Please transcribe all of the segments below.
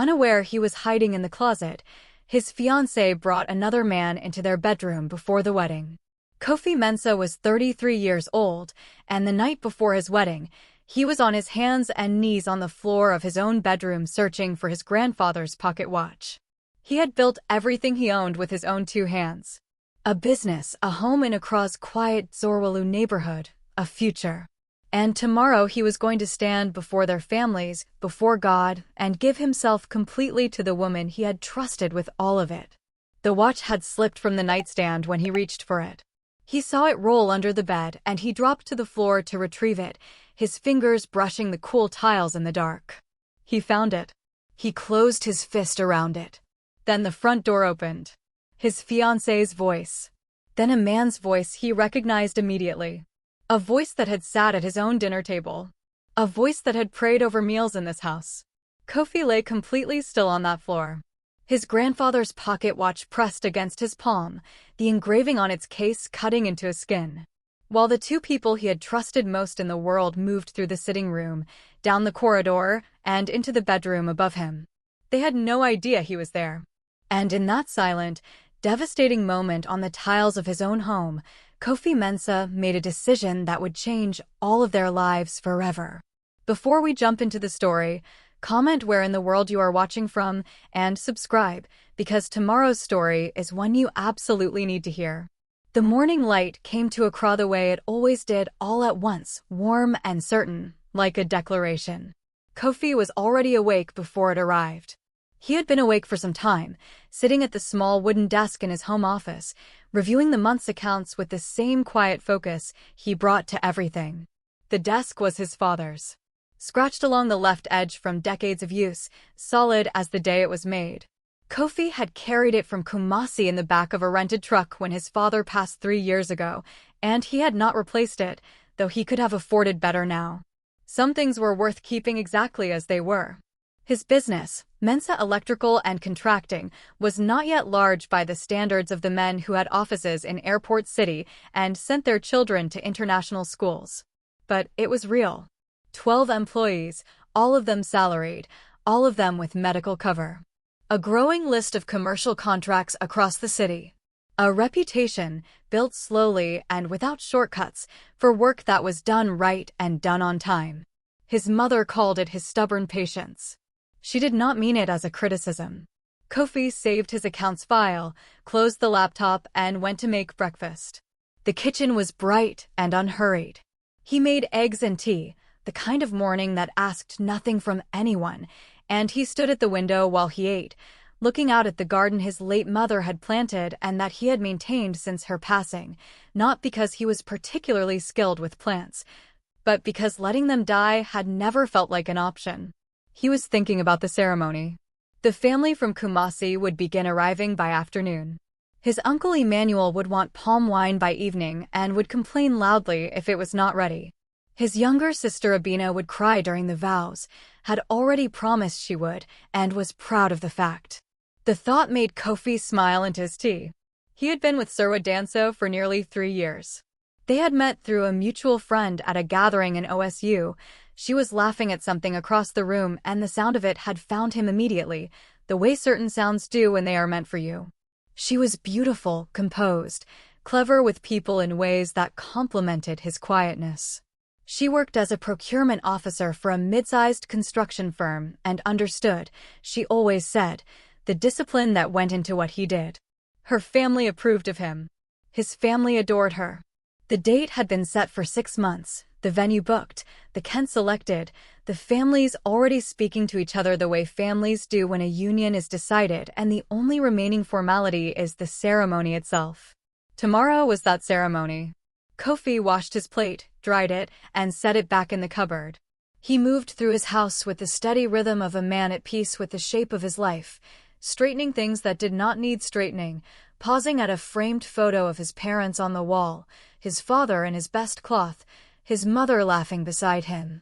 Unaware he was hiding in the closet, his fiancée brought another man into their bedroom before the wedding. Kofi Mensah was 33 years old, and the night before his wedding, he was on his hands and knees on the floor of his own bedroom searching for his grandfather's pocket watch. He had built everything he owned with his own two hands. A business, a home in Accra's quiet Zorwalu neighborhood, a future. And tomorrow he was going to stand before their families, before God, and give himself completely to the woman he had trusted with all of it. The watch had slipped from the nightstand when he reached for it. He saw it roll under the bed, and he dropped to the floor to retrieve it, his fingers brushing the cool tiles in the dark. He found it. He closed his fist around it. Then the front door opened. His fiancée's voice. Then a man's voice he recognized immediately. A voice that had sat at his own dinner table. A voice that had prayed over meals in this house. Kofi lay completely still on that floor. His grandfather's pocket watch pressed against his palm, the engraving on its case cutting into his skin. While the two people he had trusted most in the world moved through the sitting room, down the corridor, and into the bedroom above him, they had no idea he was there. And in that silent, devastating moment on the tiles of his own home, Kofi Mensah made a decision that would change all of their lives forever. Before we jump into the story, comment where in the world you are watching from, and subscribe, because tomorrow's story is one you absolutely need to hear. The morning light came to Accra the way it always did, all at once, warm and certain, like a declaration. Kofi was already awake before it arrived. He had been awake for some time, sitting at the small wooden desk in his home office, reviewing the month's accounts with the same quiet focus he brought to everything. The desk was his father's. Scratched along the left edge from decades of use, solid as the day it was made. Kofi had carried it from Kumasi in the back of a rented truck when his father passed 3 years ago, and he had not replaced it, though he could have afforded better now. Some things were worth keeping exactly as they were. His business, Mensah Electrical and Contracting, was not yet large by the standards of the men who had offices in Airport City and sent their children to international schools. But it was real. 12 employees, all of them salaried, all of them with medical cover. A growing list of commercial contracts across the city. A reputation, built slowly and without shortcuts, for work that was done right and done on time. His mother called it his stubborn patience. She did not mean it as a criticism. Kofi saved his accounts file, closed the laptop, and went to make breakfast. The kitchen was bright and unhurried. He made eggs and tea, the kind of morning that asked nothing from anyone, and he stood at the window while he ate, looking out at the garden his late mother had planted and that he had maintained since her passing, not because he was particularly skilled with plants, but because letting them die had never felt like an option. He was thinking about the ceremony. The family from Kumasi would begin arriving by afternoon. His uncle Emmanuel would want palm wine by evening and would complain loudly if it was not ready. His younger sister Abina would cry during the vows, had already promised she would, and was proud of the fact. The thought made Kofi smile into his tea. He had been with Sirwa Danso for nearly 3 years. They had met through a mutual friend at a gathering in OSU. She was laughing at something across the room, and the sound of it had found him immediately, the way certain sounds do when they are meant for you. She was beautiful, composed, clever with people in ways that complemented his quietness. She worked as a procurement officer for a mid-sized construction firm and understood, she always said, the discipline that went into what he did. Her family approved of him. His family adored her. The date had been set for 6 months, the venue booked, the Kent selected, the families already speaking to each other the way families do when a union is decided, and the only remaining formality is the ceremony itself. Tomorrow was that ceremony. Kofi washed his plate, dried it, and set it back in the cupboard. He moved through his house with the steady rhythm of a man at peace with the shape of his life, straightening things that did not need straightening, pausing at a framed photo of his parents on the wall, his father in his best cloth, his mother laughing beside him.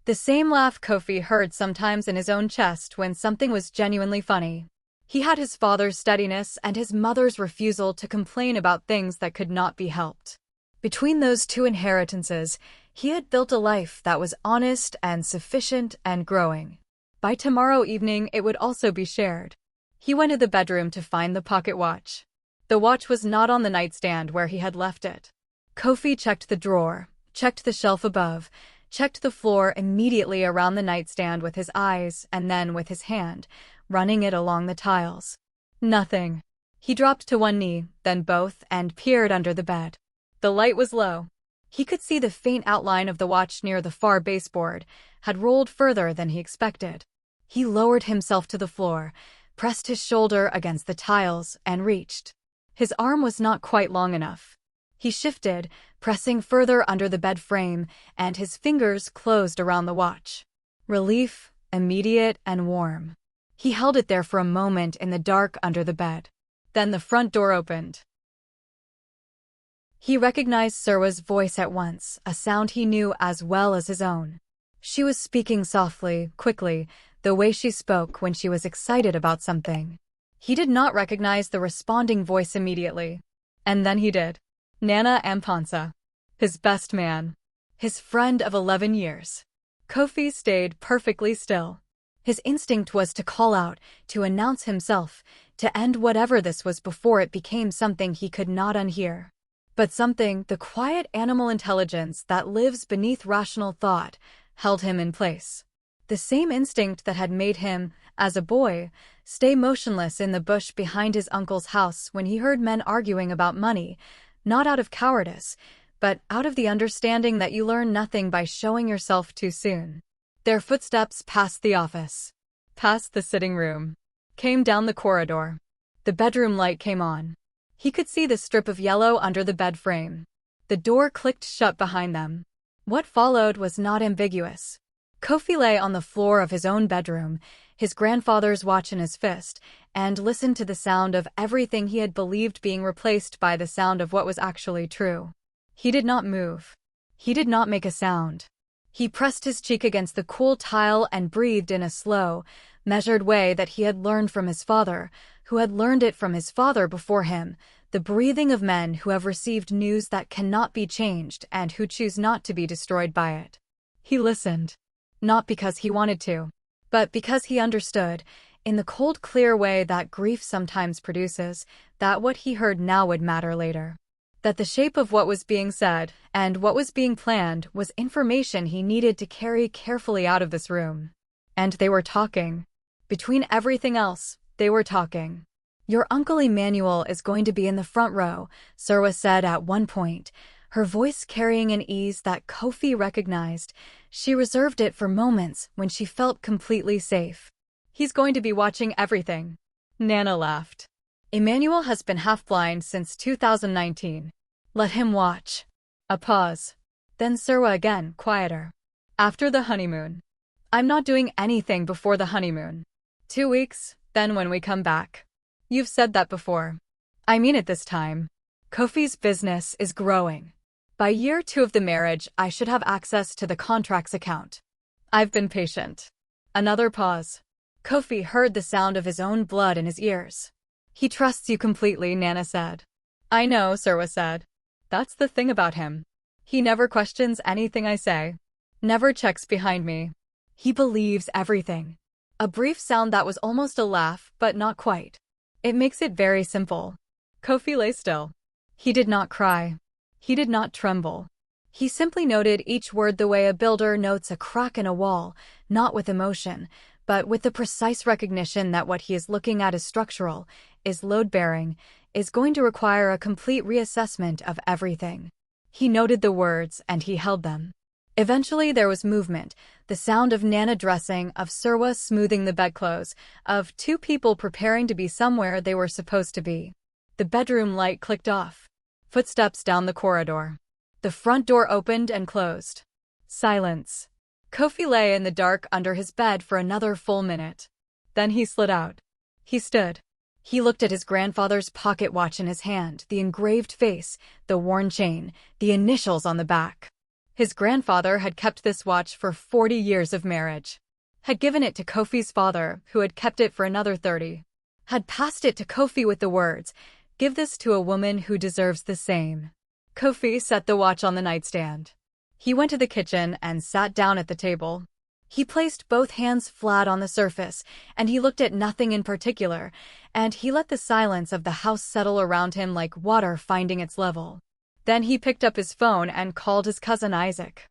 The same laugh Kofi heard sometimes in his own chest when something was genuinely funny. He had his father's steadiness and his mother's refusal to complain about things that could not be helped. Between those two inheritances, he had built a life that was honest and sufficient and growing. By tomorrow evening, it would also be shared. He went to the bedroom to find the pocket watch. The watch was not on the nightstand where he had left it. Kofi checked the drawer, checked the shelf above, checked the floor immediately around the nightstand with his eyes and then with his hand, running it along the tiles. Nothing. He dropped to one knee, then both, and peered under the bed. The light was low. He could see the faint outline of the watch near the far baseboard had rolled further than he expected. He lowered himself to the floor, pressed his shoulder against the tiles, and reached. His arm was not quite long enough. He shifted, pressing further under the bed frame, and his fingers closed around the watch. Relief, immediate and warm. He held it there for a moment in the dark under the bed. Then the front door opened. He recognized Serwa's voice at once, a sound he knew as well as his own. She was speaking softly, quickly, the way she spoke when she was excited about something. He did not recognize the responding voice immediately. And then he did. Nana Ampansa. His best man. His friend of 11 years. Kofi stayed perfectly still. His instinct was to call out, to announce himself, to end whatever this was before it became something he could not unhear. But something, the quiet animal intelligence that lives beneath rational thought, held him in place. The same instinct that had made him, as a boy, stay motionless in the bush behind his uncle's house when he heard men arguing about money, not out of cowardice, but out of the understanding that you learn nothing by showing yourself too soon. Their footsteps passed the office, past the sitting room, came down the corridor. The bedroom light came on. He could see the strip of yellow under the bed frame. The door clicked shut behind them. What followed was not ambiguous. Kofi lay on the floor of his own bedroom, his grandfather's watch in his fist, and listened to the sound of everything he had believed being replaced by the sound of what was actually true. He did not move. He did not make a sound. He pressed his cheek against the cool tile and breathed in a slow, measured way that he had learned from his father, who had learned it from his father before him, the breathing of men who have received news that cannot be changed and who choose not to be destroyed by it. He listened. Not because he wanted to, but because he understood, in the cold, clear way that grief sometimes produces, that what he heard now would matter later. That the shape of what was being said, and what was being planned, was information he needed to carry carefully out of this room. And they were talking. Between everything else, they were talking. "Your Uncle Emmanuel is going to be in the front row," Serwa said at one point, her voice carrying an ease that Kofi recognized. She reserved it for moments when she felt completely safe. "He's going to be watching everything." Nana laughed. "Emmanuel has been half-blind since 2019. Let him watch." A pause. Then Serwa again, quieter. "After the honeymoon." "I'm not doing anything before the honeymoon." 2 weeks, then when we come back." "You've said that before." "I mean it this time. Kofi's business is growing. By year 2 of the marriage, I should have access to the contracts account. I've been patient." Another pause. Kofi heard the sound of his own blood in his ears. "He trusts you completely," Nana said. "I know," Serwa said. "That's the thing about him. He never questions anything I say. Never checks behind me. He believes everything." A brief sound that was almost a laugh, but not quite. "It makes it very simple." Kofi lay still. He did not cry. He did not tremble. He simply noted each word the way a builder notes a crack in a wall, not with emotion, but with the precise recognition that what he is looking at is structural, is load-bearing, is going to require a complete reassessment of everything. He noted the words, and he held them. Eventually there was movement, the sound of Nana dressing, of Serwa smoothing the bedclothes, of 2 people preparing to be somewhere they were supposed to be. The bedroom light clicked off. Footsteps down the corridor. The front door opened and closed. Silence. Kofi lay in the dark under his bed for another full minute. Then he slid out. He stood. He looked at his grandfather's pocket watch in his hand, the engraved face, the worn chain, the initials on the back. His grandfather had kept this watch for 40 years of marriage. Had given it to Kofi's father, who had kept it for another 30. Had passed it to Kofi with the words, "Give this to a woman who deserves the same." Kofi set the watch on the nightstand. He went to the kitchen and sat down at the table. He placed both hands flat on the surface, and he looked at nothing in particular, and he let the silence of the house settle around him like water finding its level. Then he picked up his phone and called his cousin Isaac.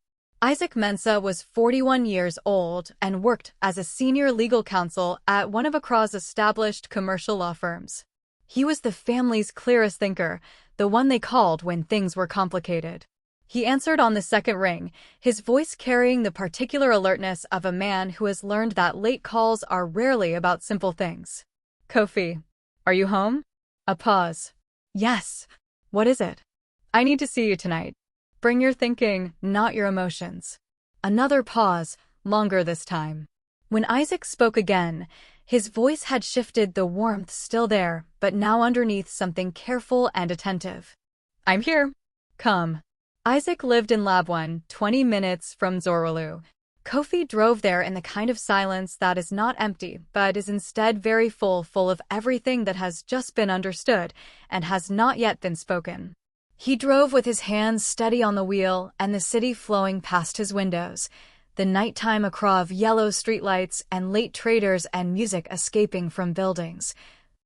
Isaac Mensah was 41 years old and worked as a senior legal counsel at one of Accra's established commercial law firms. He was the family's clearest thinker, the one they called when things were complicated. He answered on the second ring, his voice carrying the particular alertness of a man who has learned that late calls are rarely about simple things. "Kofi, are you home?" A pause. "Yes. What is it?" "I need to see you tonight. Bring your thinking, not your emotions." Another pause, longer this time. When Isaac spoke again, his voice had shifted, the warmth still there, but now underneath something careful and attentive. "I'm here. Come." Isaac lived in Labwan, 20 minutes from Zorwalu. Kofi drove there in the kind of silence that is not empty, but is instead very full of everything that has just been understood and has not yet been spoken. He drove with his hands steady on the wheel and the city flowing past his windows, the nighttime Accra of yellow streetlights and late traders and music escaping from buildings.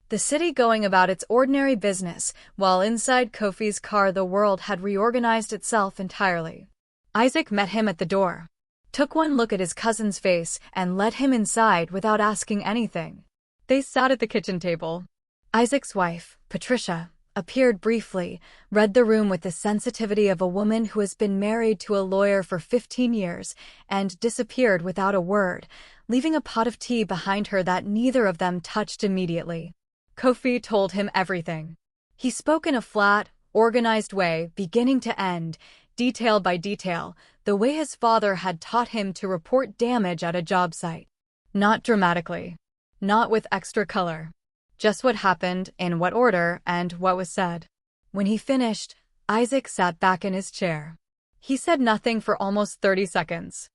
The city going about its ordinary business, while inside Kofi's car the world had reorganized itself entirely. Isaac met him at the door, took one look at his cousin's face, and led him inside without asking anything. They sat at the kitchen table. Isaac's wife, Patricia, appeared briefly, read the room with the sensitivity of a woman who has been married to a lawyer for 15 years, and disappeared without a word, leaving a pot of tea behind her that neither of them touched immediately. Kofi told him everything. He spoke in a flat, organized way, beginning to end, detail by detail, the way his father had taught him to report damage at a job site. Not dramatically. Not with extra color. Just what happened, in what order, and what was said. When he finished, Isaac sat back in his chair. He said nothing for almost 30 seconds.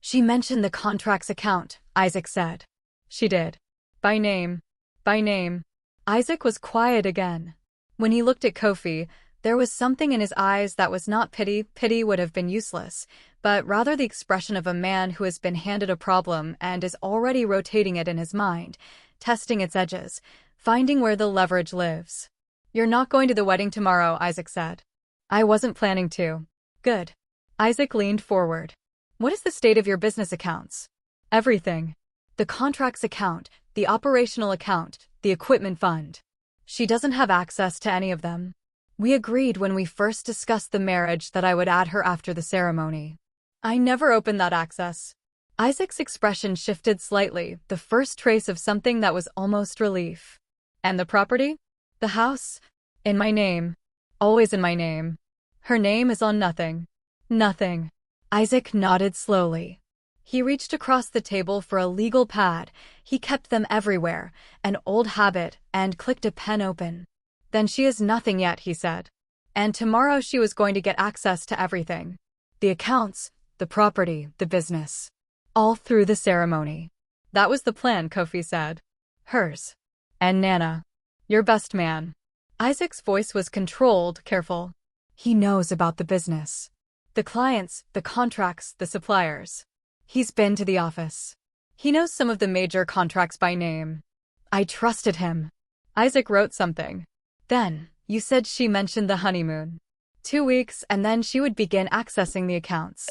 "She mentioned the contracts account," Isaac said. "She did. By name. By name." Isaac was quiet again. When he looked at Kofi, there was something in his eyes that was not pity. Pity would have been useless, but rather the expression of a man who has been handed a problem and is already rotating it in his mind, testing its edges, finding where the leverage lives. "You're not going to the wedding tomorrow," Isaac said. "I wasn't planning to." "Good." Isaac leaned forward. "What is the state of your business accounts?" "Everything. The contracts account, the operational account, the equipment fund." "She doesn't have access to any of them." "We agreed when we first discussed the marriage that I would add her after the ceremony." "I never opened that access." Isaac's expression shifted slightly, the first trace of something that was almost relief. "And the property?" "The house? In my name. Always in my name. Her name is on nothing." "Nothing." Isaac nodded slowly. He reached across the table for a legal pad. He kept them everywhere, an old habit, and clicked a pen open. "Then she is nothing yet," he said. "And tomorrow she was going to get access to everything. The accounts, the property, the business. All through the ceremony." "That was the plan," Kofi said. "Hers. And Nana. Your best man." Isaac's voice was controlled, careful. "He knows about the business. The clients, the contracts, the suppliers. He's been to the office. He knows some of the major contracts by name. I trusted him." Isaac wrote something. "Then, you said she mentioned the honeymoon. 2 weeks and then she would begin accessing the accounts."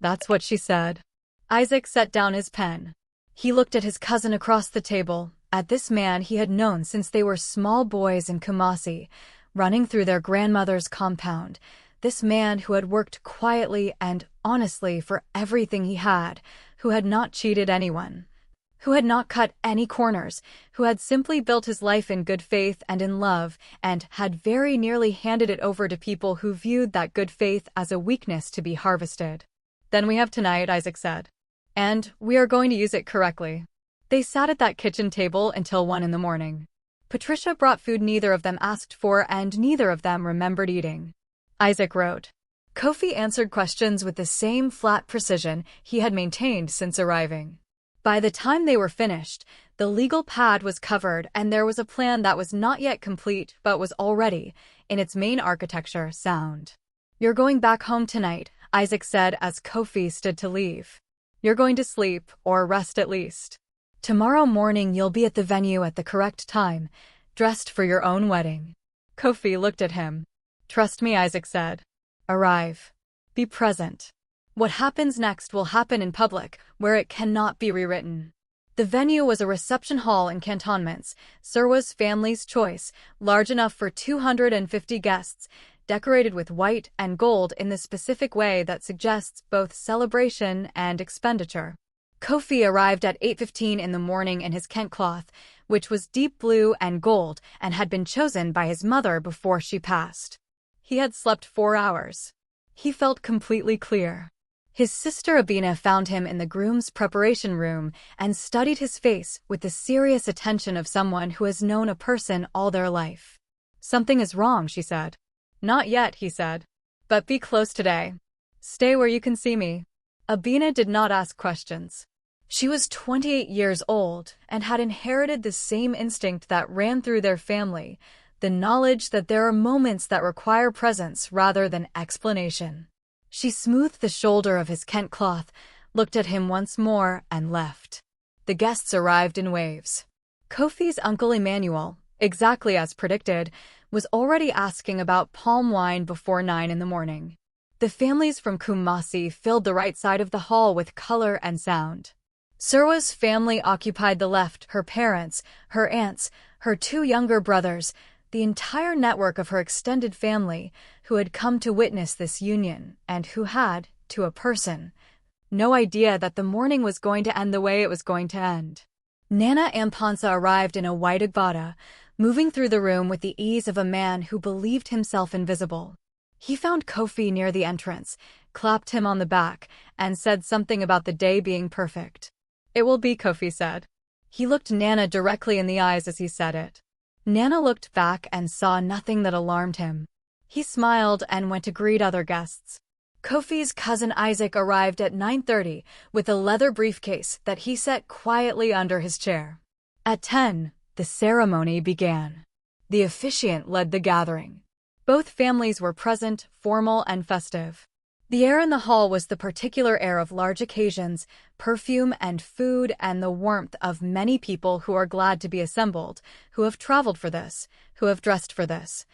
"That's what she said." Isaac set down his pen. He looked at his cousin across the table, at this man he had known since they were small boys in Kumasi, running through their grandmother's compound, this man who had worked quietly and honestly for everything he had, who had not cheated anyone, who had not cut any corners, who had simply built his life in good faith and in love, and had very nearly handed it over to people who viewed that good faith as a weakness to be harvested. "Then we have tonight," Isaac said. "And we are going to use it correctly." They sat at that kitchen table until 1 in the morning. Patricia brought food neither of them asked for and neither of them remembered eating. Isaac wrote. Kofi answered questions with the same flat precision he had maintained since arriving. By the time they were finished, the legal pad was covered and there was a plan that was not yet complete but was already, in its main architecture, sound. "You're going back home tonight," Isaac said as Kofi stood to leave. You're going to sleep, or rest at least. Tomorrow morning you'll be at the venue at the correct time, dressed for your own wedding. Kofi looked at him. Trust me, Isaac said. Arrive. Be present. What happens next will happen in public, where it cannot be rewritten. The venue was a reception hall in cantonments, Serwa's family's choice, large enough for 250 guests, decorated with white and gold in the specific way that suggests both celebration and expenditure. Kofi arrived at 8:15 in the morning in his Kent cloth, which was deep blue and gold and had been chosen by his mother before she passed. He had slept 4 hours. He felt completely clear. His sister Abina found him in the groom's preparation room and studied his face with the serious attention of someone who has known a person all their life. Something is wrong, she said. Not yet, he said. But be close today. Stay where you can see me. Abina did not ask questions. She was 28 years old and had inherited the same instinct that ran through their family, the knowledge that there are moments that require presence rather than explanation. She smoothed the shoulder of his Kent cloth, looked at him once more, and left. The guests arrived in waves. Kofi's uncle Emmanuel, exactly as predicted, was already asking about palm wine before 9 in the morning. The families from Kumasi filled the right side of the hall with color and sound. Serwa's family occupied the left, her parents, her aunts, her 2 younger brothers, the entire network of her extended family, who had come to witness this union, and who had, to a person, no idea that the morning was going to end the way it was going to end. Nana Ampansa arrived in a white agbada, moving through the room with the ease of a man who believed himself invisible. He found Kofi near the entrance, clapped him on the back, and said something about the day being perfect. It will be, Kofi said. He looked Nana directly in the eyes as he said it. Nana looked back and saw nothing that alarmed him. He smiled and went to greet other guests. Kofi's cousin Isaac arrived at 9:30 with a leather briefcase that he set quietly under his chair. At 10, the ceremony began. The officiant led the gathering. Both families were present, formal and festive. The air in the hall was the particular air of large occasions, perfume and food, and the warmth of many people who are glad to be assembled, who have traveled for this, who have dressed for this,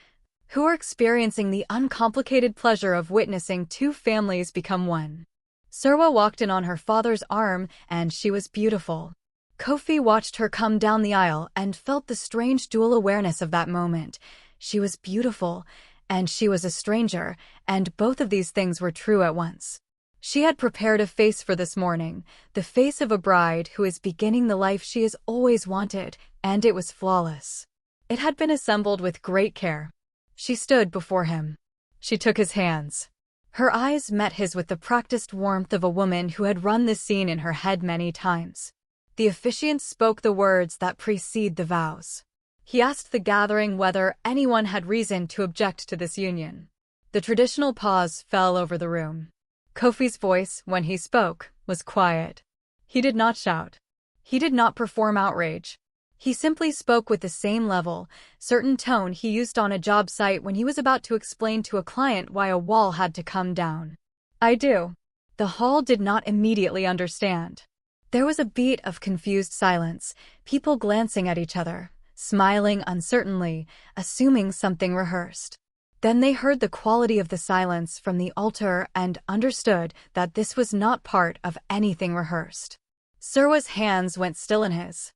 who are experiencing the uncomplicated pleasure of witnessing 2 families become one. Serwa walked in on her father's arm, and she was beautiful. Kofi watched her come down the aisle and felt the strange dual awareness of that moment. She was beautiful, and she was a stranger, and both of these things were true at once. She had prepared a face for this morning, the face of a bride who is beginning the life she has always wanted, and it was flawless. It had been assembled with great care. She stood before him. She took his hands. Her eyes met his with the practiced warmth of a woman who had run this scene in her head many times. The officiant spoke the words that precede the vows. He asked the gathering whether anyone had reason to object to this union. The traditional pause fell over the room. Kofi's voice, when he spoke, was quiet. He did not shout. He did not perform outrage. He simply spoke with the same level, certain tone he used on a job site when he was about to explain to a client why a wall had to come down. I do. The hall did not immediately understand. There was a beat of confused silence, people glancing at each other, smiling uncertainly, assuming something rehearsed. Then they heard the quality of the silence from the altar and understood that this was not part of anything rehearsed. Serwa's hands went still in his.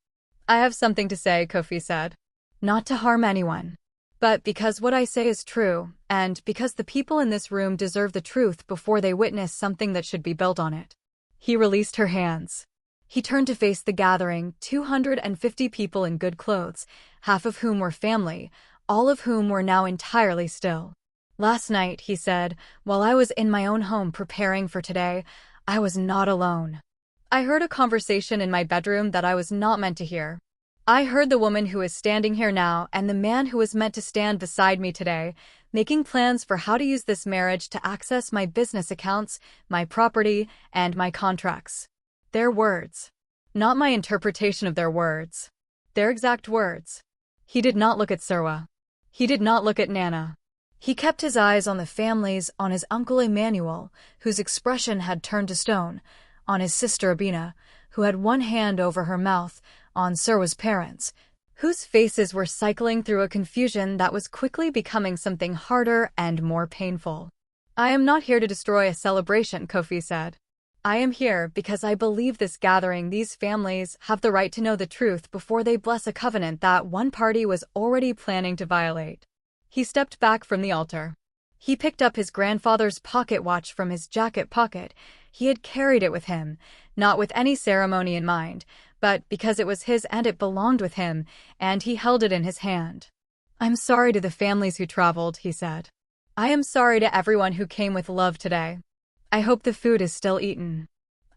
I have something to say, Kofi said. Not to harm anyone. But because what I say is true, and because the people in this room deserve the truth before they witness something that should be built on it. He released her hands. He turned to face the gathering, 250 people in good clothes, half of whom were family, all of whom were now entirely still. Last night, he said, while I was in my own home preparing for today, I was not alone. I heard a conversation in my bedroom that I was not meant to hear. I heard the woman who is standing here now and the man who was meant to stand beside me today, making plans for how to use this marriage to access my business accounts, my property, and my contracts. Their words. Not my interpretation of their words. Their exact words. He did not look at Serwa. He did not look at Nana. He kept his eyes on the families, on his uncle Emmanuel, whose expression had turned to stone, on his sister Abina, who had one hand over her mouth, on Surwa's parents, whose faces were cycling through a confusion that was quickly becoming something harder and more painful. "I am not here to destroy a celebration," Kofi said. "I am here because I believe this gathering, these families, have the right to know the truth before they bless a covenant that one party was already planning to violate." He stepped back from the altar. He picked up his grandfather's pocket watch from his jacket pocket. He had carried it with him, not with any ceremony in mind, but because it was his and it belonged with him, and he held it in his hand. "I'm sorry to the families who traveled," he said. "I am sorry to everyone who came with love today. I hope the food is still eaten.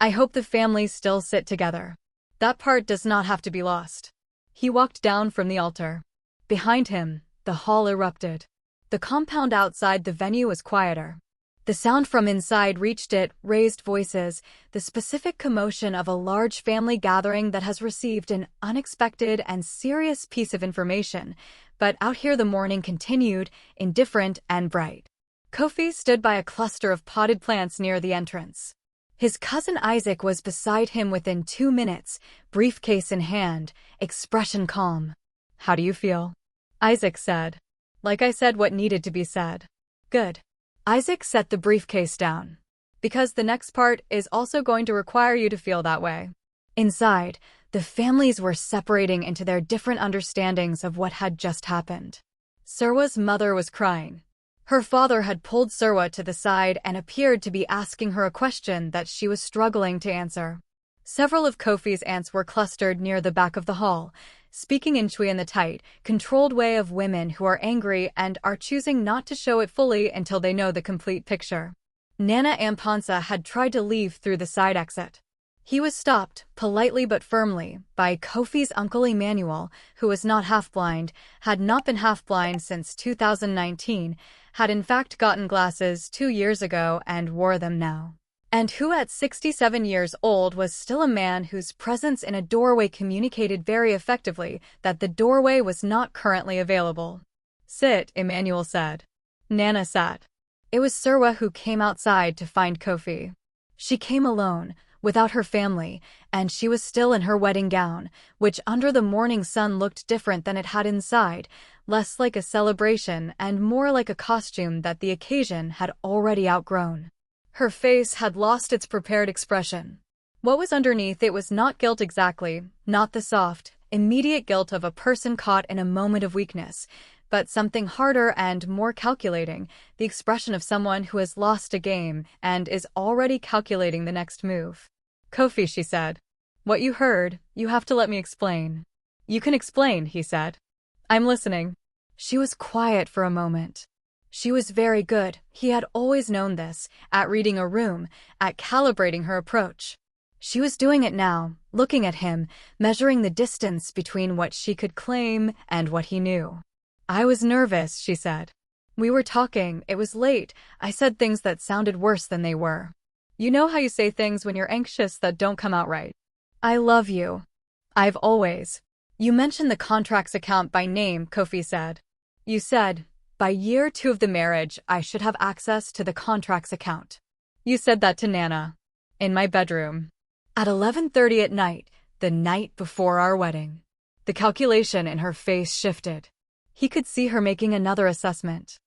I hope the families still sit together. That part does not have to be lost." He walked down from the altar. Behind him, the hall erupted. The compound outside the venue was quieter. The sound from inside reached it, raised voices, the specific commotion of a large family gathering that has received an unexpected and serious piece of information. But out here the morning continued, indifferent and bright. Kofi stood by a cluster of potted plants near the entrance. His cousin Isaac was beside him within 2 minutes, briefcase in hand, expression calm. "How do you feel?" Isaac said. "Like I said what needed to be said." "Good." Isaac set the briefcase down. "Because the next part is also going to require you to feel that way." Inside, the families were separating into their different understandings of what had just happened. Surwa's mother was crying. Her father had pulled Surwa to the side and appeared to be asking her a question that she was struggling to answer. Several of Kofi's aunts were clustered near the back of the hall, speaking in Chui in the tight, controlled way of women who are angry and are choosing not to show it fully until they know the complete picture. Nana Ampansa had tried to leave through the side exit. He was stopped, politely but firmly, by Kofi's uncle Emmanuel, who was not half-blind, had not been half-blind since 2019, had in fact gotten glasses 2 years ago and wore them now. And who at 67 years old was still a man whose presence in a doorway communicated very effectively that the doorway was not currently available. "Sit," Emmanuel said. Nana sat. It was Surwa who came outside to find Kofi. She came alone, without her family, and she was still in her wedding gown, which under the morning sun looked different than it had inside, less like a celebration and more like a costume that the occasion had already outgrown. Her face had lost its prepared expression. What was underneath it was not guilt exactly, not the soft, immediate guilt of a person caught in a moment of weakness, but something harder and more calculating, the expression of someone who has lost a game and is already calculating the next move. "Kofi," she said. "What you heard, you have to let me explain." "You can explain," he said. "I'm listening." She was quiet for a moment. She was very good, he had always known this, at reading a room, at calibrating her approach. She was doing it now, looking at him, measuring the distance between what she could claim and what he knew. "I was nervous," she said. "We were talking, it was late, I said things that sounded worse than they were. You know how you say things when you're anxious that don't come out right. I love you. I've always." "You mentioned the contracts account by name," Kofi said. "You said, by year 2 of the marriage, I should have access to the contracts account. You said that to Nana. In my bedroom. At 11:30 at night, the night before our wedding." The calculation in her face shifted. He could see her making another assessment.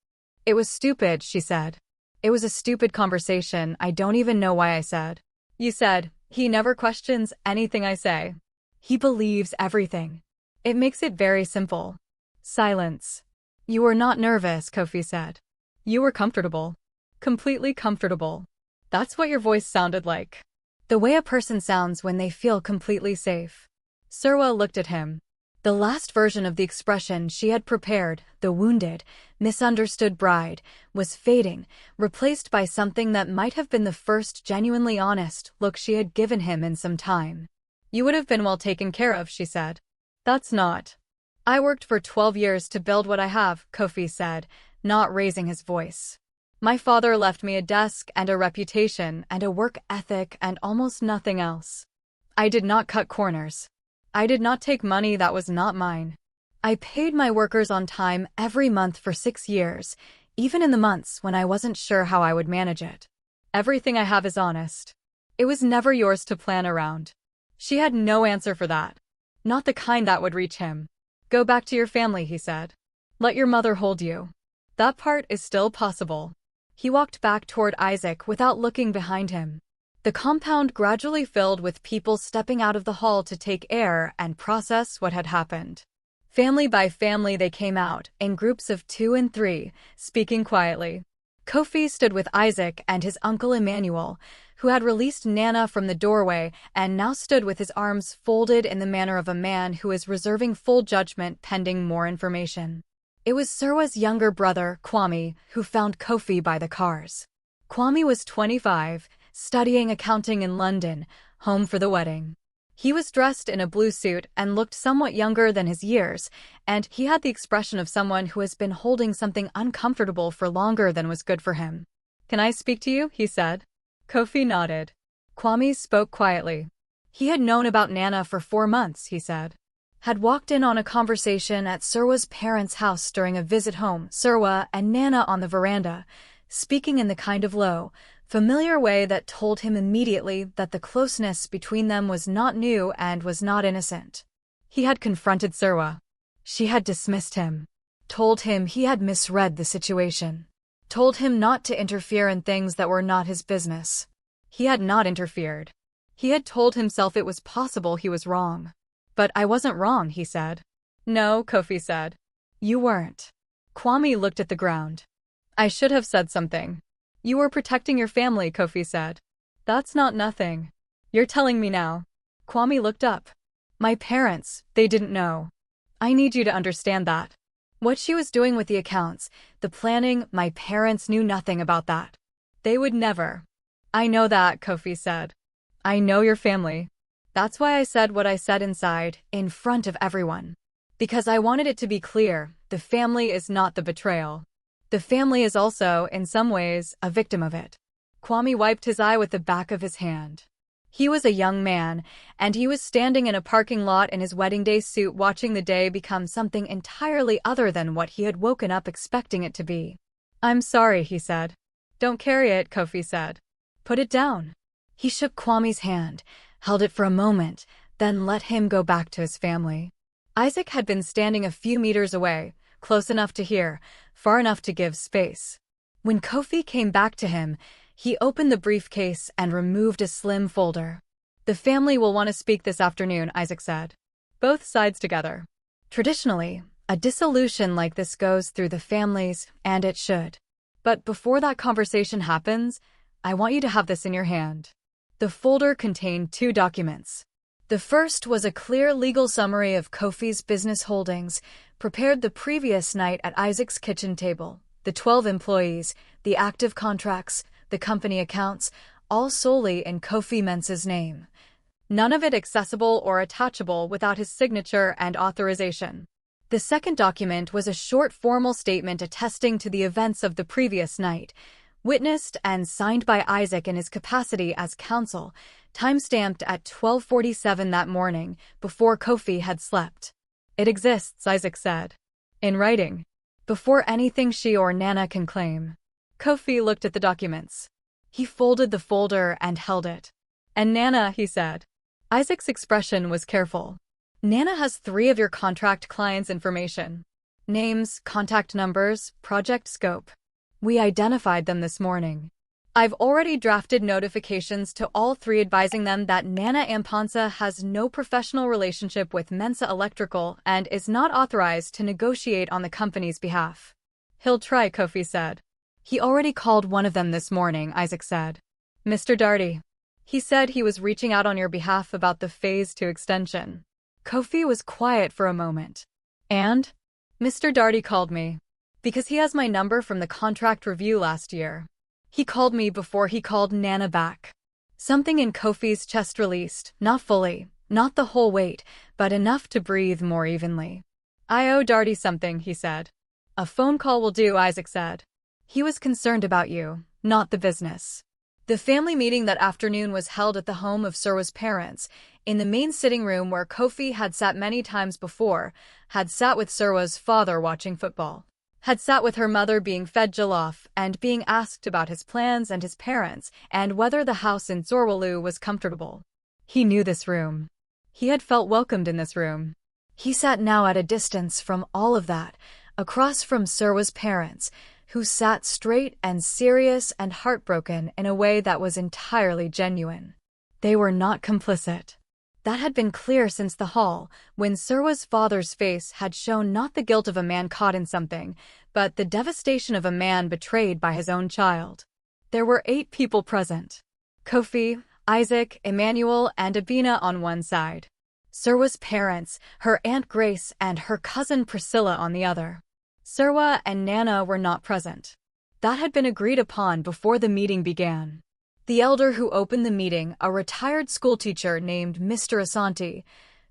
"It was stupid," she said. "It was a stupid conversation, I don't even know why I said." "You said, he never questions anything I say. He believes everything. It makes it very simple." Silence. "You were not nervous," Kofi said. "You were comfortable. Completely comfortable. That's what your voice sounded like. The way a person sounds when they feel completely safe." Surwa looked at him. The last version of the expression she had prepared, the wounded, misunderstood bride, was fading, replaced by something that might have been the first genuinely honest look she had given him in some time. "You would have been well taken care of," she said. "That's not." "I worked for 12 years to build what I have," Kofi said, not raising his voice. "My father left me a desk and a reputation and a work ethic and almost nothing else. I did not cut corners. I did not take money that was not mine. I paid my workers on time every month for 6 years, even in the months when I wasn't sure how I would manage it. Everything I have is honest. It was never yours to plan around. She had no answer for that. Not the kind that would reach him. Go back to your family, he said. Let your mother hold you. That part is still possible. He walked back toward Isaac without looking behind him. The compound gradually filled with people stepping out of the hall to take air and process what had happened. Family by family they came out, in groups of 2 and 3, speaking quietly. Kofi stood with Isaac and his uncle Emmanuel, who had released Nana from the doorway and now stood with his arms folded in the manner of a man who is reserving full judgment pending more information. It was Serwa's younger brother, Kwame, who found Kofi by the cars. Kwame was 25, studying accounting in London, home for the wedding. He was dressed in a blue suit and looked somewhat younger than his years, and he had the expression of someone who has been holding something uncomfortable for longer than was good for him. "Can I speak to you?" he said. Kofi nodded. Kwame spoke quietly. He had known about Nana for 4 months, he said. Had walked in on a conversation at Serwa's parents' house during a visit home, Serwa and Nana on the veranda, speaking in the kind of low, familiar way that told him immediately that the closeness between them was not new and was not innocent. He had confronted Serwa. She had dismissed him, told him he had misread the situation, told him not to interfere in things that were not his business. He had not interfered. He had told himself it was possible he was wrong. But I wasn't wrong, he said. No, Kofi said. You weren't. Kwame looked at the ground. I should have said something. You were protecting your family, Kofi said. That's not nothing. You're telling me now. Kwame looked up. My parents, they didn't know. I need you to understand that. What she was doing with the accounts, the planning, my parents knew nothing about that. They would never. I know that, Kofi said. I know your family. That's why I said what I said inside, in front of everyone. Because I wanted it to be clear, the family is not the betrayal. The family is also, in some ways, a victim of it. Kwame wiped his eye with the back of his hand. He was a young man, and he was standing in a parking lot in his wedding day suit watching the day become something entirely other than what he had woken up expecting it to be. I'm sorry, he said. Don't carry it, Kofi said. Put it down. He shook Kwame's hand, held it for a moment, then let him go back to his family. Isaac had been standing a few meters away, close enough to hear, far enough to give space. When Kofi came back to him, he opened the briefcase and removed a slim folder. The family will want to speak this afternoon, Isaac said. Both sides together. Traditionally, a dissolution like this goes through the families, and it should. But before that conversation happens, I want you to have this in your hand. The folder contained 2 documents. The first was a clear legal summary of Kofi's business holdings, prepared the previous night at Isaac's kitchen table. The 12 employees, the active contracts, the company accounts, all solely in Kofi Mensah's name. None of it accessible or attachable without his signature and authorization. The second document was a short formal statement attesting to the events of the previous night, witnessed and signed by Isaac in his capacity as counsel, time-stamped at 12:47 that morning, before Kofi had slept. It exists, Isaac said. In writing. Before anything she or Nana can claim. Kofi looked at the documents. He folded the folder and held it. And Nana, he said. Isaac's expression was careful. Nana has 3 of your contract clients' information. Names, contact numbers, project scope. We identified them this morning. I've already drafted notifications to all 3 advising them that Nana Amponsa has no professional relationship with Mensah Electrical and is not authorized to negotiate on the company's behalf. He'll try, Kofi said. He already called one of them this morning, Isaac said. Mr. Darty. He said he was reaching out on your behalf about the Phase 2 extension. Kofi was quiet for a moment. And? Mr. Darty called me. Because he has my number from the contract review last year. He called me before he called Nana back. Something in Kofi's chest released, not fully, not the whole weight, but enough to breathe more evenly. I owe Darty something, he said. A phone call will do, Isaac said. He was concerned about you, not the business. The family meeting that afternoon was held at the home of Serwa's parents, in the main sitting room where Kofi had sat many times before, had sat with Serwa's father watching football. had sat with her mother being fed jollof and being asked about his plans and his parents and whether the house in Zorwalu was comfortable. He knew this room. He had felt welcomed in this room. He sat now at a distance from all of that, across from Surwa's parents, who sat straight and serious and heartbroken in a way that was entirely genuine. They were not complicit. That had been clear since the hall, when Surwa's father's face had shown not the guilt of a man caught in something, but the devastation of a man betrayed by his own child. There were 8 people present. Kofi, Isaac, Emmanuel, and Abina on one side. Surwa's parents, her Aunt Grace, and her cousin Priscilla on the other. Surwa and Nana were not present. That had been agreed upon before the meeting began. The elder who opened the meeting, a retired schoolteacher named Mr. Asante,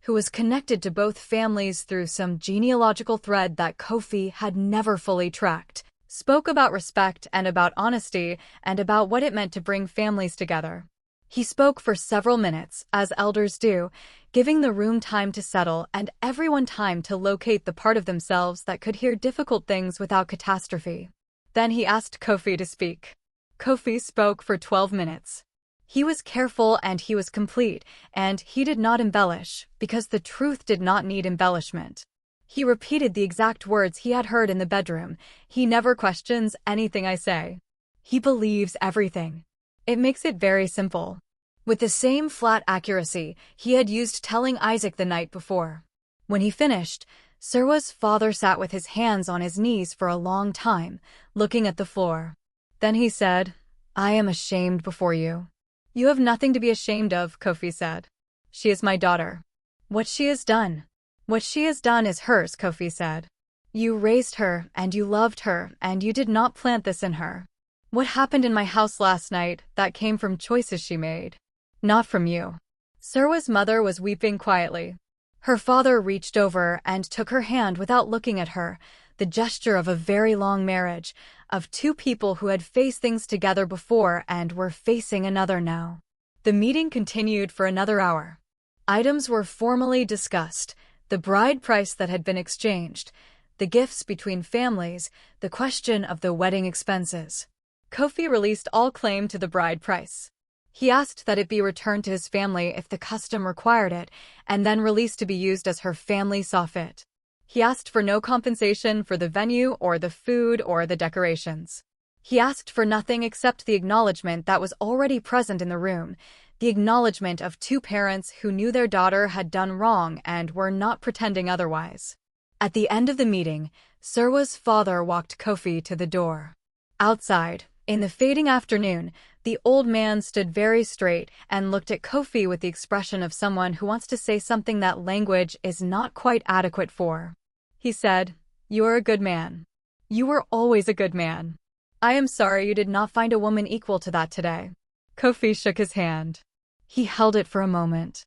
who was connected to both families through some genealogical thread that Kofi had never fully tracked, spoke about respect and about honesty and about what it meant to bring families together. He spoke for several minutes, as elders do, giving the room time to settle and everyone time to locate the part of themselves that could hear difficult things without catastrophe. Then he asked Kofi to speak. Kofi spoke for 12 minutes. He was careful and he was complete, and he did not embellish, because the truth did not need embellishment. He repeated the exact words he had heard in the bedroom. He never questions anything I say. He believes everything. It makes it very simple. With the same flat accuracy he had used telling Isaac the night before. When he finished, Surwa's father sat with his hands on his knees for a long time, looking at the floor. Then he said, "I am ashamed before you." "You have nothing to be ashamed of," Kofi said. "She is my daughter. What she has done is hers," Kofi said. "You raised her, and you loved her, and you did not plant this in her. What happened in my house last night, that came from choices she made. Not from you." Surwa's mother was weeping quietly. Her father reached over and took her hand without looking at her, the gesture of a very long marriage, of 2 people who had faced things together before and were facing another now. The meeting continued for another hour. Items were formally discussed, the bride price that had been exchanged, the gifts between families, the question of the wedding expenses. Kofi released all claim to the bride price. He asked that it be returned to his family if the custom required it, and then released to be used as her family saw fit. He asked for no compensation for the venue or the food or the decorations. He asked for nothing except the acknowledgement that was already present in the room, the acknowledgement of 2 parents who knew their daughter had done wrong and were not pretending otherwise. At the end of the meeting, Surwa's father walked Kofi to the door. Outside, in the fading afternoon, the old man stood very straight and looked at Kofi with the expression of someone who wants to say something that language is not quite adequate for. He said, "You are a good man. You were always a good man. I am sorry you did not find a woman equal to that today." Kofi shook his hand. He held it for a moment.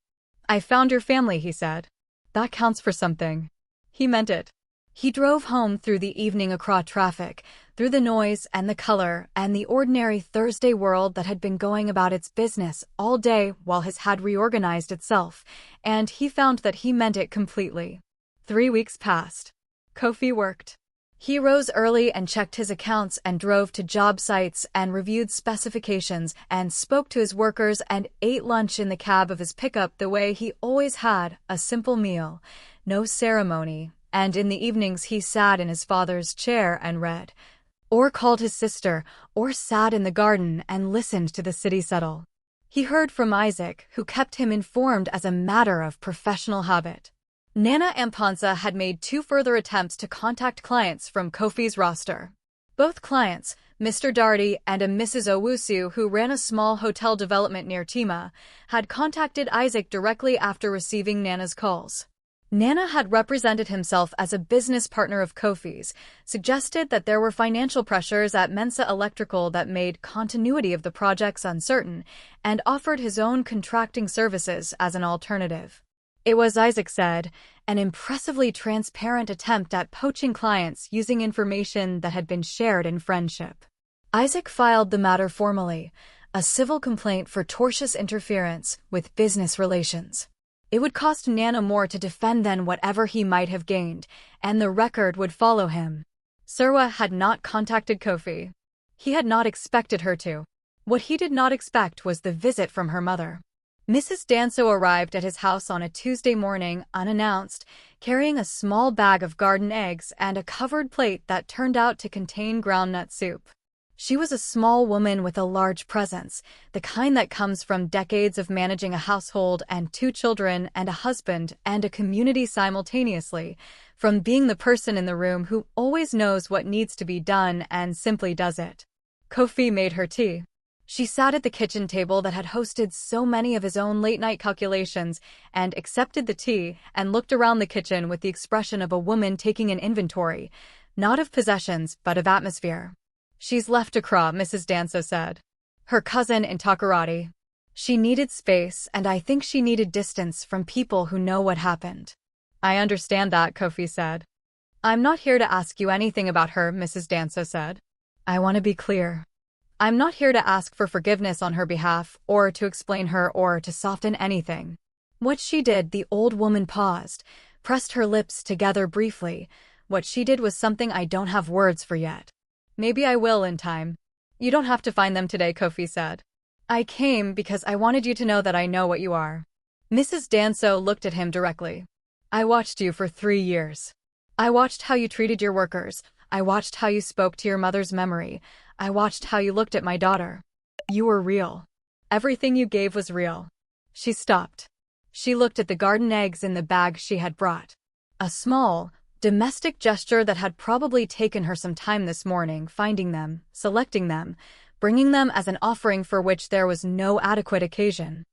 "I found your family," he said. "That counts for something." He meant it. He drove home through the evening across traffic, through the noise and the color and the ordinary Thursday world that had been going about its business all day while his had reorganized itself, and he found that he meant it completely. 3 weeks passed. Kofi worked. He rose early and checked his accounts and drove to job sites and reviewed specifications and spoke to his workers and ate lunch in the cab of his pickup the way he always had, a simple meal, no ceremony, and in the evenings he sat in his father's chair and read, or called his sister, or sat in the garden and listened to the city settle. He heard from Isaac, who kept him informed as a matter of professional habit. Nana Ampansa had made 2 further attempts to contact clients from Kofi's roster. Both clients, Mr. Darty and a Mrs. Owusu who ran a small hotel development near Tima, had contacted Isaac directly after receiving Nana's calls. Nana had represented himself as a business partner of Kofi's, suggested that there were financial pressures at Mensa Electrical that made continuity of the projects uncertain, and offered his own contracting services as an alternative. It was, Isaac said, an impressively transparent attempt at poaching clients using information that had been shared in friendship. Isaac filed the matter formally, a civil complaint for tortious interference with business relations. It would cost Nana more to defend than whatever he might have gained, and the record would follow him. Surwa had not contacted Kofi. He had not expected her to. What he did not expect was the visit from her mother. Mrs. Danso arrived at his house on a Tuesday morning, unannounced, carrying a small bag of garden eggs and a covered plate that turned out to contain groundnut soup. She was a small woman with a large presence, the kind that comes from decades of managing a household and 2 children and a husband and a community simultaneously, from being the person in the room who always knows what needs to be done and simply does it. Kofi made her tea. She sat at the kitchen table that had hosted so many of his own late-night calculations and accepted the tea and looked around the kitchen with the expression of a woman taking an inventory, not of possessions but of atmosphere. "She's left Accra," Mrs. Danso said. "Her cousin in Takoradi. She needed space, and I think she needed distance from people who know what happened." "I understand that," Kofi said. "I'm not here to ask you anything about her," Mrs. Danso said. "I want to be clear. I'm not here to ask for forgiveness on her behalf, or to explain her, or to soften anything. What she did," the old woman paused, pressed her lips together briefly. "What she did was something I don't have words for yet. Maybe I will in time." "You don't have to find them today," Kofi said. "I came because I wanted you to know that I know what you are." Mrs. Danso looked at him directly. "I watched you for 3 years. I watched how you treated your workers. I watched how you spoke to your mother's memory. I watched how you looked at my daughter. You were real. Everything you gave was real." She stopped. She looked at the garden eggs in the bag she had brought. A small, domestic gesture that had probably taken her some time this morning, finding them, selecting them, bringing them as an offering for which there was no adequate occasion.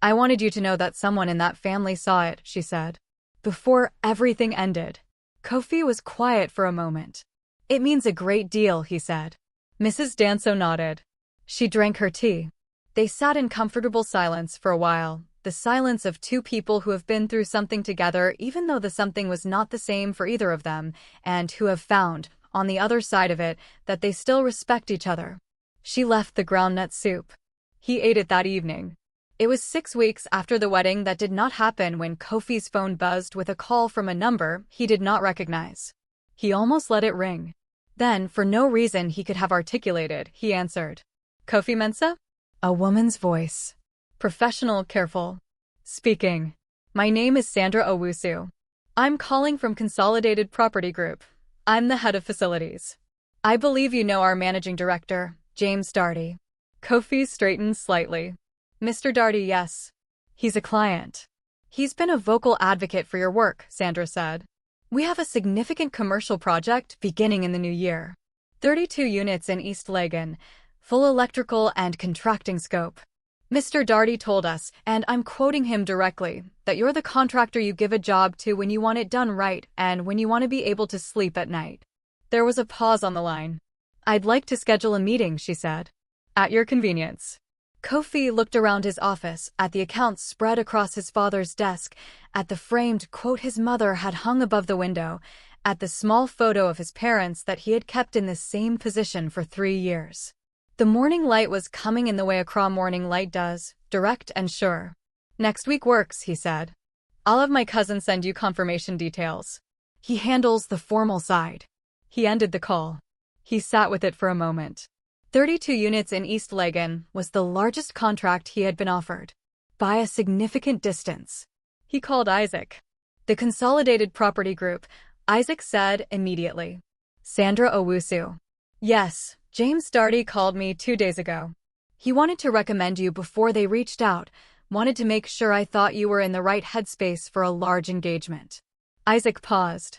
"I wanted you to know that someone in that family saw it," she said. Before everything ended, Kofi was quiet for a moment. "It means a great deal," he said. Mrs. Danso nodded. She drank her tea. They sat in comfortable silence for a while, the silence of 2 people who have been through something together even though the something was not the same for either of them, and who have found, on the other side of it, that they still respect each other. She left the groundnut soup. He ate it that evening. It was 6 weeks after the wedding that did not happen when Kofi's phone buzzed with a call from a number he did not recognize. He almost let it ring. Then, for no reason he could have articulated, he answered. "Kofi Mensah?" A woman's voice. Professional, careful. Speaking. "My name is Sandra Owusu. I'm calling from Consolidated Property Group. I'm the head of facilities. I believe you know our managing director, James Darty." Kofi straightened slightly. "Mr. Darty, yes. He's a client. He's been a vocal advocate for your work," Sandra said. "We have a significant commercial project beginning in the new year. 32 units in East Legon, full electrical and contracting scope. Mr. Darty told us, and I'm quoting him directly, that you're the contractor you give a job to when you want it done right and when you want to be able to sleep at night." There was a pause on the line. "I'd like to schedule a meeting," she said. "At your convenience." Kofi looked around his office, at the accounts spread across his father's desk, at the framed quote his mother had hung above the window, at the small photo of his parents that he had kept in the same position for 3 years. The morning light was coming in the way Accra morning light does, direct and sure. "Next week works," he said. "I'll have my cousin send you confirmation details. He handles the formal side." He ended the call. He sat with it for a moment. 32 units in East Legon was the largest contract he had been offered. By a significant distance. He called Isaac. "The Consolidated Property Group," Isaac said immediately. "Sandra Owusu." "Yes, James Darty called me 2 days ago. He wanted to recommend you before they reached out, wanted to make sure I thought you were in the right headspace for a large engagement." Isaac paused.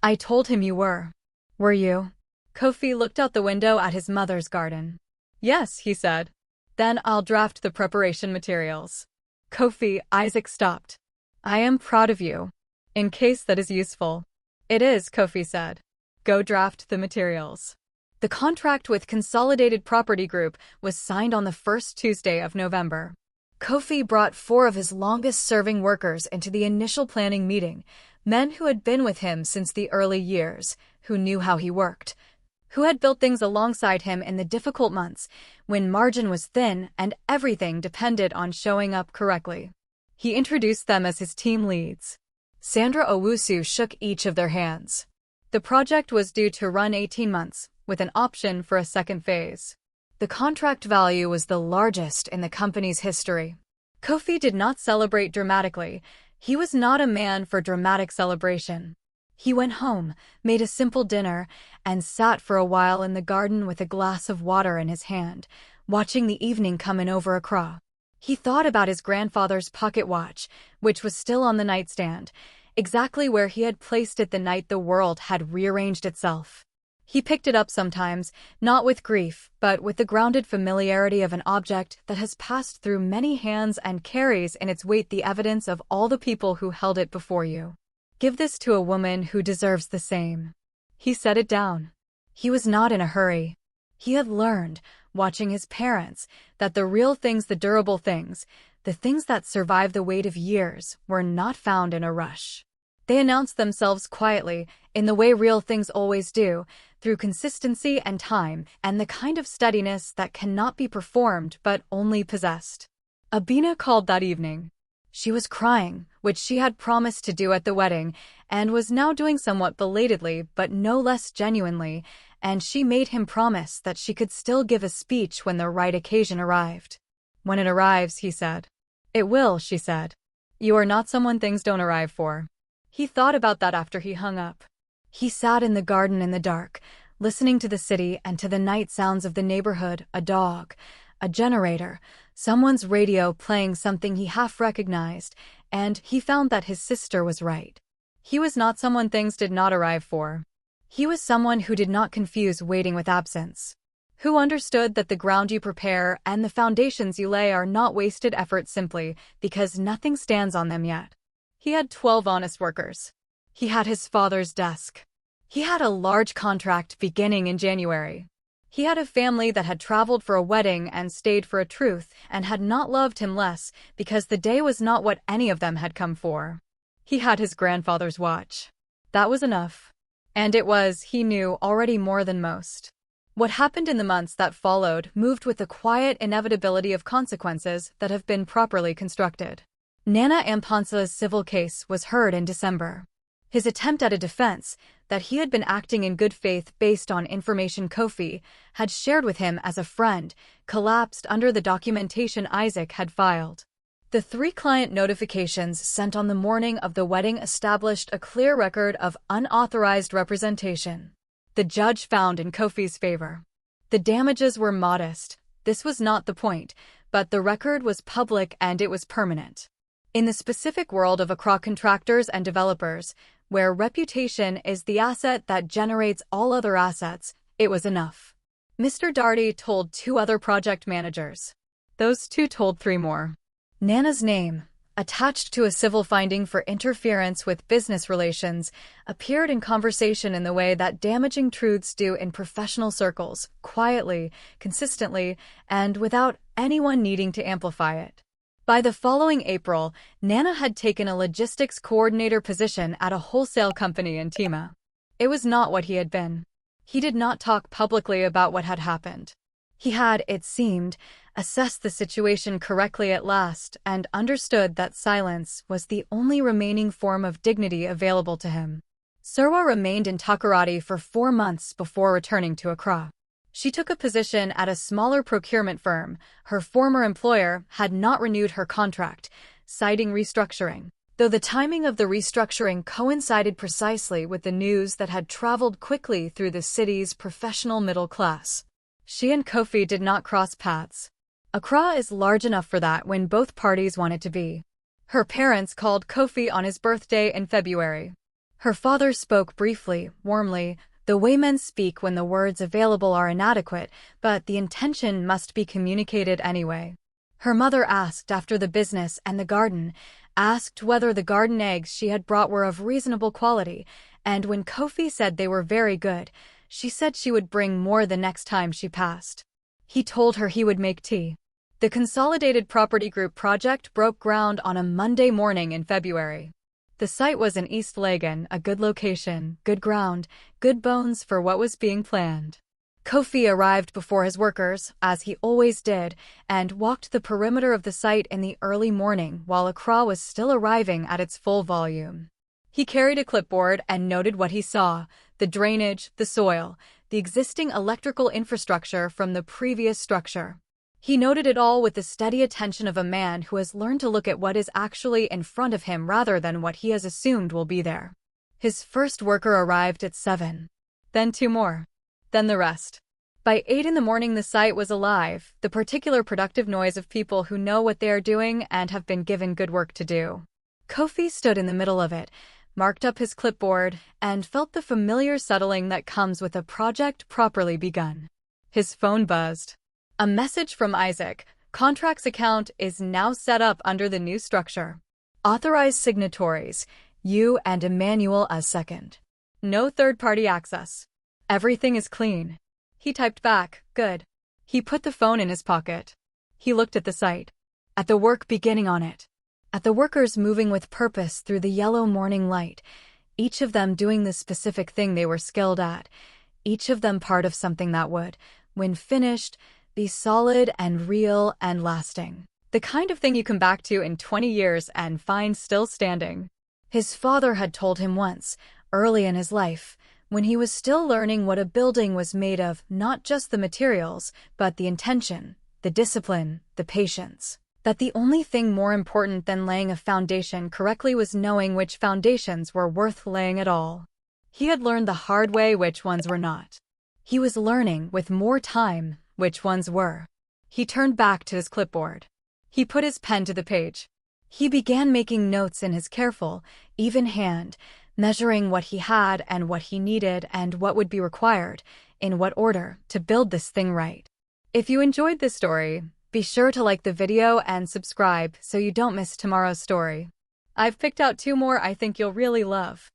"I told him you were." "Were you?" Kofi looked out the window at his mother's garden. "Yes," he said. "Then I'll draft the preparation materials." "Kofi," Isaac stopped. "I am proud of you. In case that is useful." "It is," Kofi said. "Go draft the materials." The contract with Consolidated Property Group was signed on the first Tuesday of November. Kofi brought 4 of his longest-serving workers into the initial planning meeting, men who had been with him since the early years, who knew how he worked, who had built things alongside him in the difficult months when margin was thin and everything depended on showing up correctly. He introduced them as his team leads. Sandra Owusu shook each of their hands. The project was due to run 18 months, with an option for a second phase. The contract value was the largest in the company's history. Kofi did not celebrate dramatically. He was not a man for dramatic celebration. He went home, made a simple dinner, and sat for a while in the garden with a glass of water in his hand, watching the evening come in over Accra. He thought about his grandfather's pocket watch, which was still on the nightstand, exactly where he had placed it the night the world had rearranged itself. He picked it up sometimes, not with grief, but with the grounded familiarity of an object that has passed through many hands and carries in its weight the evidence of all the people who held it before you. Give this to a woman who deserves the same. He set it down. He was not in a hurry. He had learned, watching his parents, that the real things, the durable things, the things that survive the weight of years, were not found in a rush. They announced themselves quietly, in the way real things always do, through consistency and time, and the kind of steadiness that cannot be performed but only possessed. Abina called that evening. She was crying, which she had promised to do at the wedding, and was now doing somewhat belatedly but no less genuinely, and she made him promise that she could still give a speech when the right occasion arrived. When it arrives, he said. It will, she said. You are not someone things don't arrive for. He thought about that after he hung up. He sat in the garden in the dark, listening to the city and to the night sounds of the neighborhood, a dog, a generator, someone's radio playing something he half recognized, and he found that his sister was right. He was not someone things did not arrive for. He was someone who did not confuse waiting with absence. Who understood that the ground you prepare and the foundations you lay are not wasted effort simply because nothing stands on them yet. He had 12 honest workers. He had his father's desk. He had a large contract beginning in January. He had a family that had traveled for a wedding and stayed for a truth and had not loved him less because the day was not what any of them had come for. He had his grandfather's watch. That was enough. And it was, he knew, already more than most. What happened in the months that followed moved with the quiet inevitability of consequences that have been properly constructed. Nana Ampansa's civil case was heard in December. His attempt at a defense, that he had been acting in good faith based on information Kofi had shared with him as a friend, collapsed under the documentation Isaac had filed. The 3 client notifications sent on the morning of the wedding established a clear record of unauthorized representation. The judge found in Kofi's favor. The damages were modest. This was not the point, but the record was public and it was permanent. In the specific world of Accra contractors and developers, where reputation is the asset that generates all other assets, it was enough. Mr. Darty told 2 other project managers. Those 2 told 3 more. Nana's name, attached to a civil finding for interference with business relations, appeared in conversation in the way that damaging truths do in professional circles, quietly, consistently, and without anyone needing to amplify it. By the following April, Nana had taken a logistics coordinator position at a wholesale company in Tima. It was not what he had been. He did not talk publicly about what had happened. He had, it seemed, assessed the situation correctly at last and understood that silence was the only remaining form of dignity available to him. Surwa remained in Takoradi for 4 months before returning to Accra. She took a position at a smaller procurement firm. Her former employer had not renewed her contract, citing restructuring, though the timing of the restructuring coincided precisely with the news that had traveled quickly through the city's professional middle class. She and Kofi did not cross paths. Accra is large enough for that when both parties want it to be. Her parents called Kofi on his birthday in February. Her father spoke briefly, warmly, the way men speak when the words available are inadequate, but the intention must be communicated anyway. Her mother asked after the business and the garden, asked whether the garden eggs she had brought were of reasonable quality, and when Kofi said they were very good, she said she would bring more the next time she passed. He told her he would make tea. The Consolidated Property Group project broke ground on a Monday morning in February. The site was in East Legon, a good location, good ground, good bones for what was being planned. Kofi arrived before his workers, as he always did, and walked the perimeter of the site in the early morning while Accra was still arriving at its full volume. He carried a clipboard and noted what he saw: the drainage, the soil, the existing electrical infrastructure from the previous structure. He noted it all with the steady attention of a man who has learned to look at what is actually in front of him rather than what he has assumed will be there. His first worker arrived at 7. Then 2 more. Then the rest. By 8 in the morning, the site was alive, the particular productive noise of people who know what they are doing and have been given good work to do. Kofi stood in the middle of it, marked up his clipboard, and felt the familiar settling that comes with a project properly begun. His phone buzzed. A message from Isaac: contracts account is now set up under the new structure. Authorized signatories, you and Emmanuel as second. No third-party access. Everything is clean. He typed back, good. He put the phone in his pocket. He looked at the site. At the work beginning on it. At the workers moving with purpose through the yellow morning light, each of them doing the specific thing they were skilled at, each of them part of something that would, when finished, be solid and real and lasting. The kind of thing you come back to in 20 years and find still standing. His father had told him once, early in his life, when he was still learning what a building was made of, not just the materials, but the intention, the discipline, the patience. That the only thing more important than laying a foundation correctly was knowing which foundations were worth laying at all. He had learned the hard way which ones were not. He was learning, with more time, which ones were. He turned back to his clipboard. He put his pen to the page. He began making notes in his careful, even hand, measuring what he had and what he needed and what would be required, in what order, to build this thing right. If you enjoyed this story, be sure to like the video and subscribe so you don't miss tomorrow's story. I've picked out 2 more I think you'll really love.